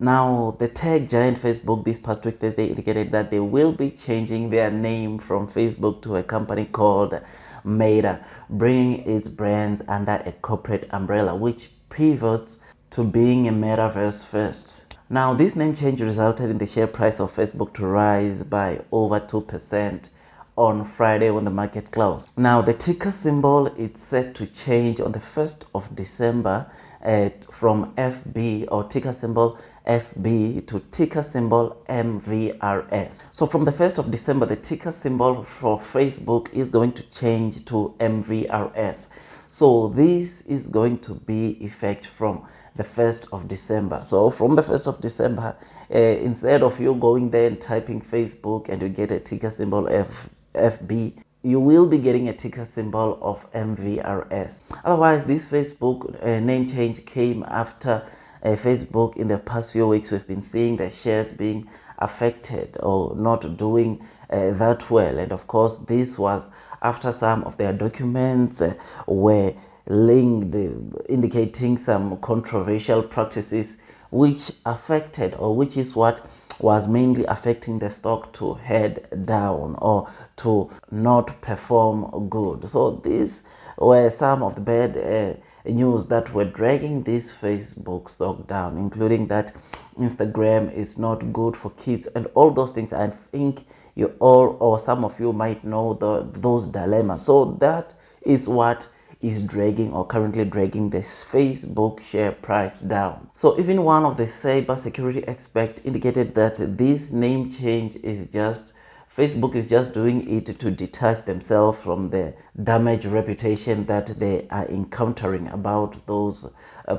Now, the tech giant Facebook this past week Thursday indicated that they will be changing their name from Facebook to a company called Meta, bringing its brands under a corporate umbrella, which pivots to being a metaverse first. Now, this name change resulted in the share price of Facebook to rise by over 2% on Friday when the market closed. Now, the ticker symbol is set to change on the 1st of December from FB or ticker symbol FB to ticker symbol MVRS. So from the 1st of December, the ticker symbol for Facebook is going to change to MVRS. So this is going to be effect from the 1st of December. So from the 1st of December, instead of you going there and typing Facebook and you get a ticker symbol FB, you will be getting a ticker symbol of MVRS. Otherwise, this Facebook name change came after Facebook in the past few weeks. We've been seeing the shares being affected or not doing that well. And of course, this was after some of their documents were linked, indicating some controversial practices which affected, or which is what was mainly affecting the stock to head down or to not perform good. So these were some of the bad news that were dragging this Facebook stock down, including that Instagram is not good for kids and all those things. I think you all, or some of you, might know those dilemmas. So that is what is dragging, or currently dragging, this Facebook share price down. So even one of the cyber security experts indicated that this name change is just, Facebook is just doing it to detach themselves from the damaged reputation that they are encountering about those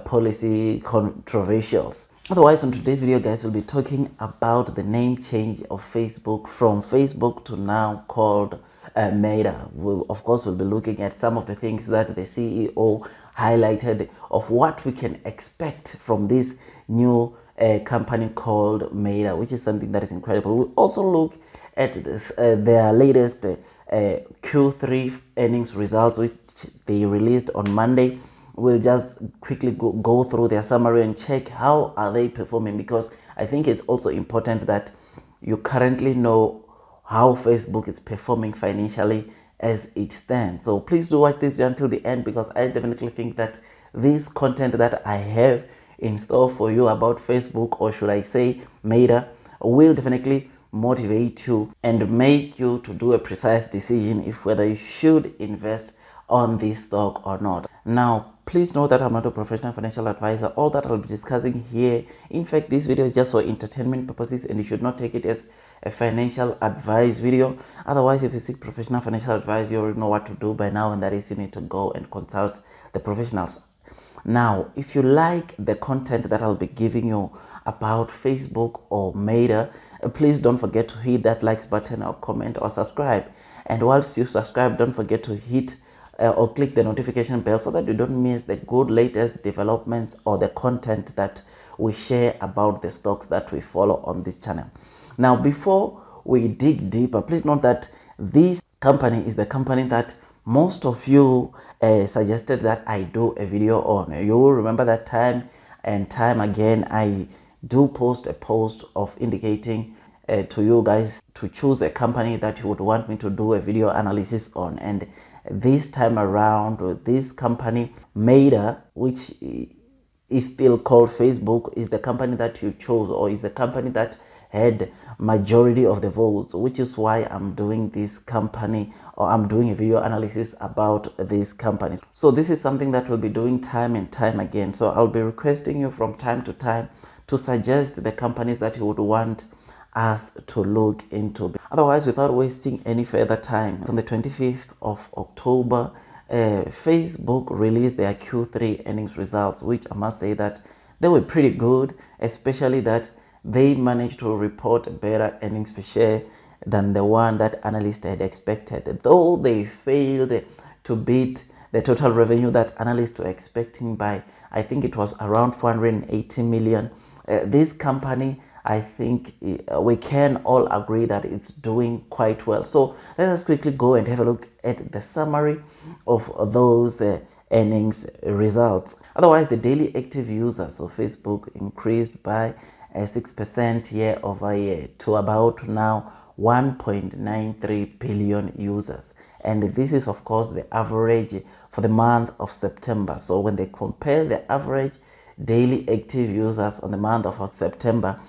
policy controversials. Otherwise, on today's video, guys, we'll be talking about the name change of Facebook from Facebook to now called Meta. Of course, we'll be looking at some of the things that the CEO highlighted of what we can expect from this new company called Meta, which is something that is incredible. We'll also look at this, their latest Q3 earnings results, which they released on Monday. We'll just quickly go through their summary and check how are they performing, because I think it's also important that you currently know how Facebook is performing financially as it stands. So please do watch this video until the end, because I definitely think that this content that I have in store for you about Facebook, or should I say Meta, will definitely motivate you and make you to do a precise decision if whether you should invest on this stock or not. Now, please know that I'm not a professional financial advisor. All that I'll be discussing here, in fact, this video is just for entertainment purposes, and you should not take it as a financial advice video. Otherwise, if you seek professional financial advice, you already know what to do by now, and that is you need to go and consult the professionals. Now, if you like the content that I'll be giving you about Facebook or Meta, please don't forget to hit that likes button or comment or subscribe. And whilst you subscribe, don't forget to hit or click the notification bell so that you don't miss the good latest developments or the content that we share about the stocks that we follow on this channel. Now, before we dig deeper, please note that this company is the company that most of you suggested that I do a video on. You will remember that time and time again I do post a post of indicating to you guys to choose a company that you would want me to do a video analysis on. And this time around, with this company Meta, which is still called Facebook, is the company that you chose, or is the company that had majority of the votes, which is why I'm doing this company, or I'm doing a video analysis about these companies. So this is something that we'll be doing time and time again. So I'll be requesting you from time to time to suggest the companies that you would want us to look into. Otherwise, without wasting any further time, on the 25th of October, Facebook released their Q3 earnings results, which I must say that they were pretty good, especially that they managed to report better earnings per share than the one that analysts had expected. Though they failed to beat the total revenue that analysts were expecting by, I think it was around 480 million. This company, I think we can all agree that it's doing quite well. So let us quickly go and have a look at the summary of those earnings results. Otherwise, the daily active users of Facebook increased by 6% year over year to about now 1.93 billion users. And this is of course the average for the month of September. So when they compare the average daily active users on the month of September,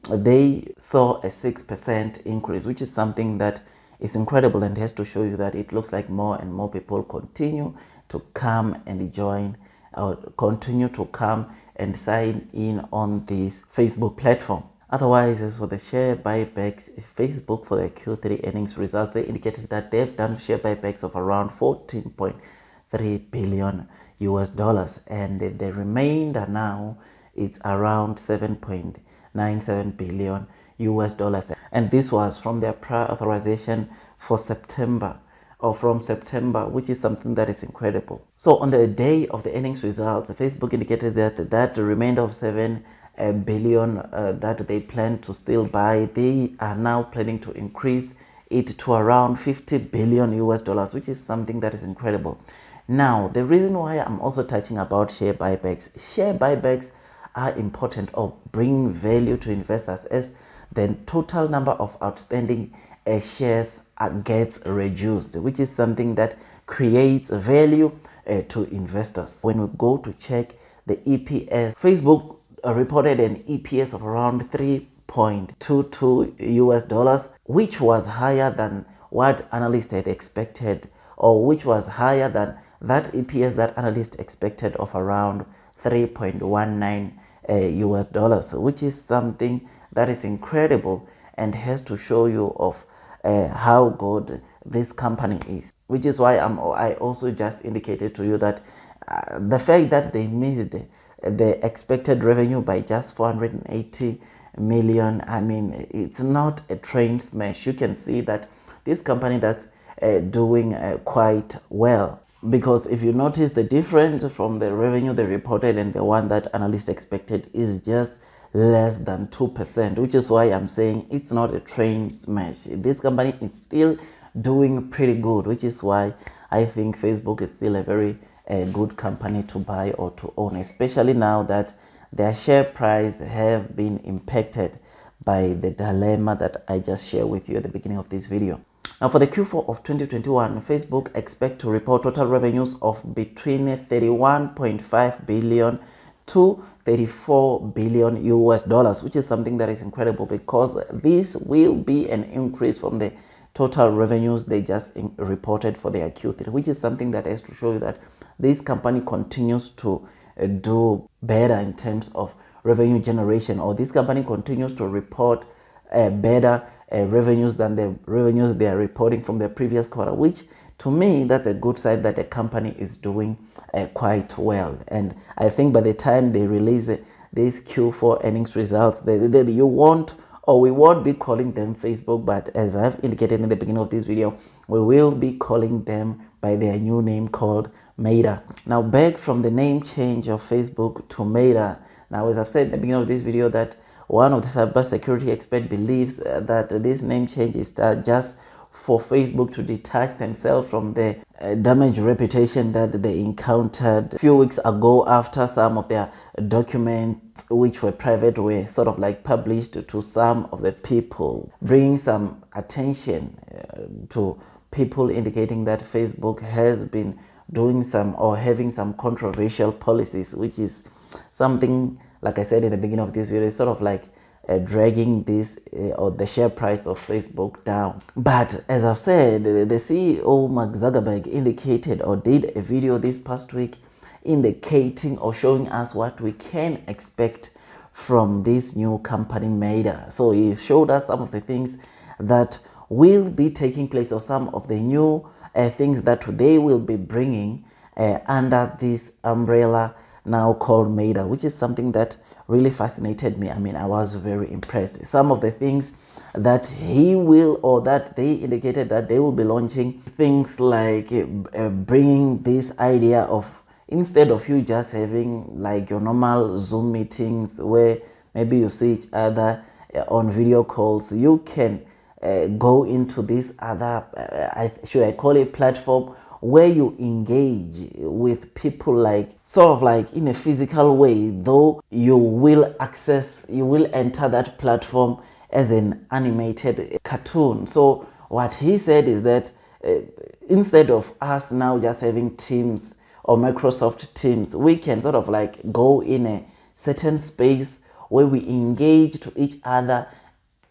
they saw a 6% increase, which is something that is incredible and has to show you that it looks like more and more people continue to come and join or continue to come and sign in on this Facebook platform. Otherwise, as for the share buybacks, Facebook for the Q3 earnings results, they indicated that they've done share buybacks of around 14.3 billion US dollars, and the remainder now it's around 7.97 billion US dollars. And this was from their prior authorization for September, or from September, which is something that is incredible. So on the day of the earnings results, Facebook indicated that the remainder of 7 billion that they plan to still buy, they are now planning to increase it to around 50 billion US dollars, which is something that is incredible. Now, the reason why I'm also touching about share buybacks are important or bring value to investors as the total number of outstanding shares gets reduced, which is something that creates value to investors. When we go to check the EPS, Facebook reported an EPS of around 3.22 US dollars, which was higher than what analysts had expected, or which was higher than that EPS that analysts expected of around 3.19 US dollars, which is something that is incredible and has to show you of how good this company is, which is why I also just indicated to you that the fact that they missed the expected revenue by just 480 million, I mean, it's not a train smash. You can see that this company that's doing quite well, because if you notice, the difference from the revenue they reported and the one that analysts expected is just less than 2%, which is why I'm saying it's not a train smash. This company is still doing pretty good, which is why I think Facebook is still a very good company to buy or to own, especially now that their share price have been impacted by the dilemma that I just shared with you at the beginning of this video. Now, for the Q4 of 2021, Facebook expect to report total revenues of between 31.5 billion to 34 billion US dollars, which is something that is incredible because this will be an increase from the total revenues they just reported for their Q3, which is something that has to show you that this company continues to do better in terms of revenue generation, or this company continues to report better revenues than the revenues they are reporting from the previous quarter, which to me, that's a good sign that the company is doing quite well. And I think by the time they release these Q4 earnings results, you won't, or we won't be calling them Facebook, but as I've indicated in the beginning of this video, we will be calling them by their new name called Meta. Now, back from the name change of Facebook to Meta. Now, as I've said in the beginning of this video, that one of the cybersecurity experts believes that this name change is just for Facebook to detach themselves from the damaged reputation that they encountered a few weeks ago after some of their documents, which were private, were sort of like published to some of the people, bringing some attention to people, indicating that Facebook has been doing some or having some controversial policies, which is something, like I said in the beginning of this video, sort of like dragging this or the share price of Facebook down. But as I've said, the CEO Mark Zuckerberg indicated or did a video this past week indicating or showing us what we can expect from this new company Meta. So he showed us some of the things that will be taking place, or some of the new things that they will be bringing under this umbrella now called Meta, which is something that really fascinated me. I mean, I was very impressed. Some of the things that he will, or that they indicated that they will be launching, things like bringing this idea of, instead of you just having like your normal Zoom meetings where maybe you see each other on video calls, you can go into this other, should I call it, platform, where you engage with people like sort of like in a physical way, though you will enter that platform as an animated cartoon. So what he said is that instead of us now just having Teams or Microsoft Teams, we can sort of like go in a certain space where we engage to each other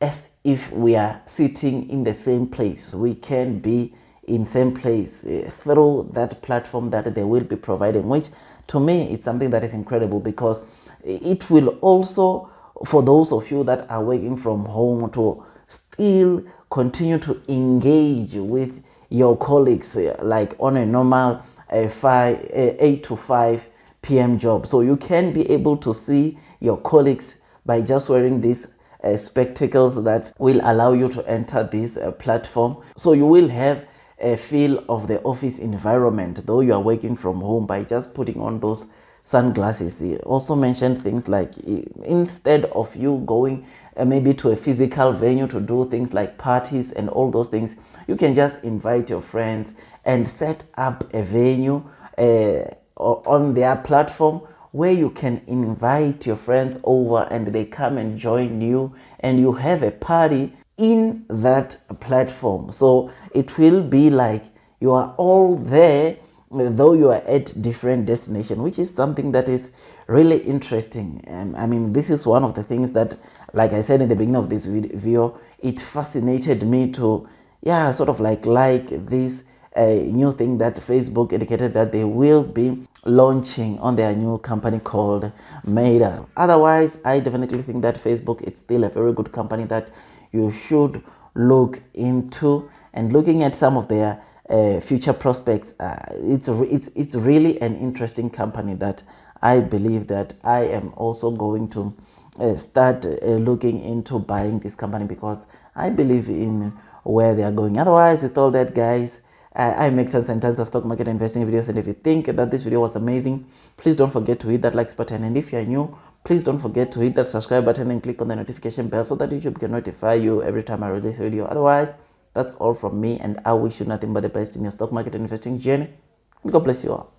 as if we are sitting in the same place. We can be in same place through that platform that they will be providing, which to me it's something that is incredible, because it will also, for those of you that are working from home, to still continue to engage with your colleagues like on a normal 8 to 5 p.m. job. So you can be able to see your colleagues by just wearing these spectacles that will allow you to enter this platform. So you will have a feel of the office environment, though you are working from home, by just putting on those sunglasses. He also mentioned things like instead of you going maybe to a physical venue to do things like parties and all those things, you can just invite your friends and set up a venue on their platform where you can invite your friends over and they come and join you, and you have a party in that platform. So it will be like you are all there, though you are at different destinations, which is something that is really interesting. I mean, this is one of the things that, like I said in the beginning of this video, it fascinated me to sort of like this new thing that Facebook indicated that they will be launching on their new company called Meta. Otherwise, I definitely think that Facebook is still a very good company that you should look into, and looking at some of their future prospects, it's really an interesting company that I believe that I am also going to start looking into buying this company, because I believe in where they are going. Otherwise, with all that, guys, I make tons and tons of stock market investing videos, and if you think that this video was amazing, please don't forget to hit that like button, and if you are new, please don't forget to hit that subscribe button and click on the notification bell so that YouTube can notify you every time I release a video. Otherwise, that's all from me, and I wish you nothing but the best in your stock market investing journey. God bless you all.